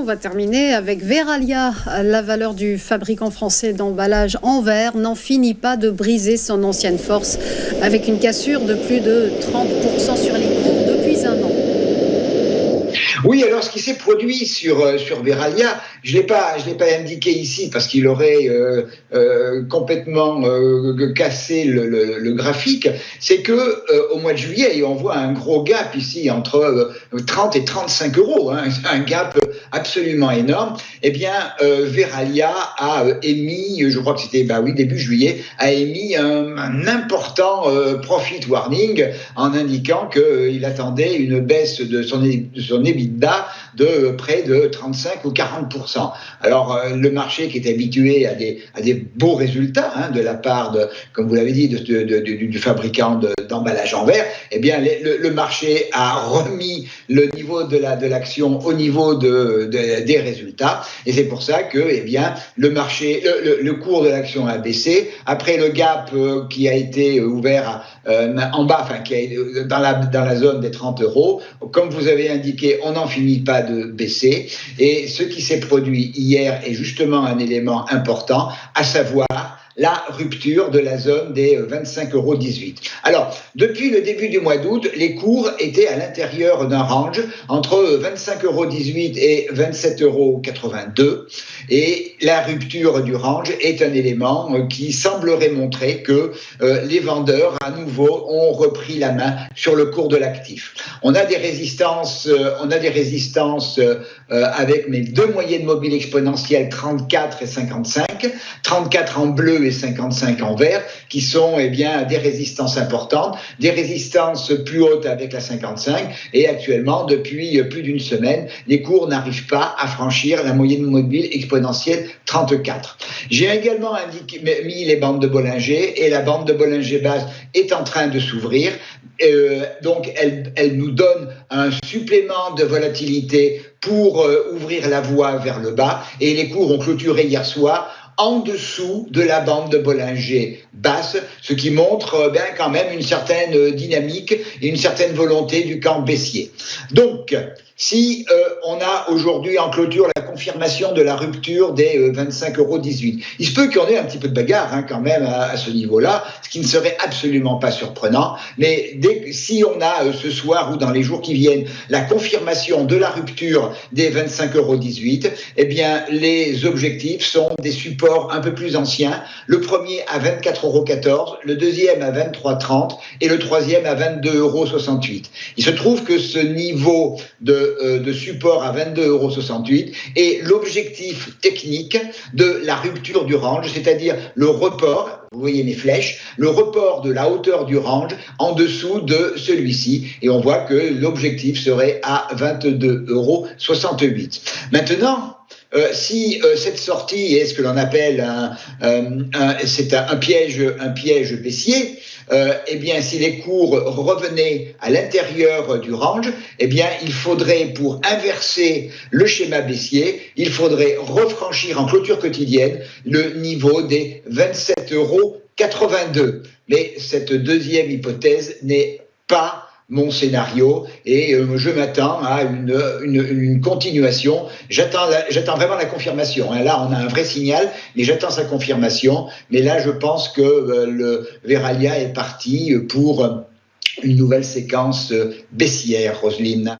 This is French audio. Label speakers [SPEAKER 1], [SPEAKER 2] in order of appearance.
[SPEAKER 1] on va terminer avec Verallia. La valeur du fabricant français d'emballage en verre n'en finit pas de briser son ancienne force, avec une cassure de plus de 30% sur les cours depuis un an.
[SPEAKER 2] Oui, alors ce qui s'est produit sur Verallia, je l'ai pas indiqué ici parce qu'il aurait complètement cassé le graphique, c'est que au mois de juillet, et on voit un gros gap ici entre 30 et 35 euros, hein, un gap absolument énorme. Eh bien, Verallia a émis, je crois que c'était début juillet, a émis un important profit warning en indiquant qu'il attendait une baisse de son EBITDA de près de 35 ou 40%. Alors, le marché qui est habitué à des beaux résultats de la part, comme vous l'avez dit, du fabricant d'emballage en verre, eh bien, le marché a remis le niveau de l'action au niveau des résultats. Et c'est pour ça que, eh bien, le cours de l'action a baissé. Après le gap qui a été ouvert en bas, qui est dans la zone des 30 euros, comme vous avez indiqué, on n'en finit pas de baisser. Et ce qui s'est produit hier est justement un élément important, à savoir la rupture de la zone des 25,18 euros. Alors, depuis le début du mois d'août, les cours étaient à l'intérieur d'un range entre 25,18 euros et 27,82 euros. Et la rupture du range est un élément qui semblerait montrer que les vendeurs, à nouveau, ont repris la main sur le cours de l'actif. On a des résistances avec mes deux moyennes mobiles exponentielles 34 et 55, 34 en bleu et 55 en vert, qui sont des résistances importantes, des résistances plus hautes avec la 55, et actuellement, depuis plus d'une semaine, les cours n'arrivent pas à franchir la moyenne mobile exponentielle 34. J'ai également mis les bandes de Bollinger, et la bande de Bollinger basse est en train de s'ouvrir, donc elle nous donne un supplément de volatilité pour ouvrir la voie vers le bas, et les cours ont clôturé hier soir en dessous de la bande de Bollinger basse, ce qui montre quand même une certaine dynamique et une certaine volonté du camp baissier. Donc, si on a aujourd'hui en clôture la confirmation de la rupture des 25,18 euros, il se peut qu'il y en ait un petit peu de bagarre quand même à ce niveau-là, ce qui ne serait absolument pas surprenant, mais si on a ce soir ou dans les jours qui viennent la confirmation de la rupture des 25,18 euros, eh bien les objectifs sont des supports un peu plus anciens, le premier à 24,14 euros, le deuxième à 23,30 et le troisième à 22,68 euros. Il se trouve que ce niveau de support à 22,68 euros est l'objectif technique de la rupture du range, c'est-à-dire le report, vous voyez mes flèches, le report de la hauteur du range en dessous de celui-ci, et on voit que l'objectif serait à 22,68 euros. Maintenant, si cette sortie est ce que l'on appelle un piège baissier, eh bien, si les cours revenaient à l'intérieur du range, eh bien, il faudrait, pour inverser le schéma baissier, il faudrait refranchir en clôture quotidienne le niveau des 27,82 euros. Mais cette deuxième hypothèse n'est pas mon scénario, et je m'attends à une continuation. J'attends vraiment la confirmation. Là, on a un vrai signal, mais j'attends sa confirmation. Mais là, je pense que le Verallia est parti pour une nouvelle séquence baissière, Roselyne.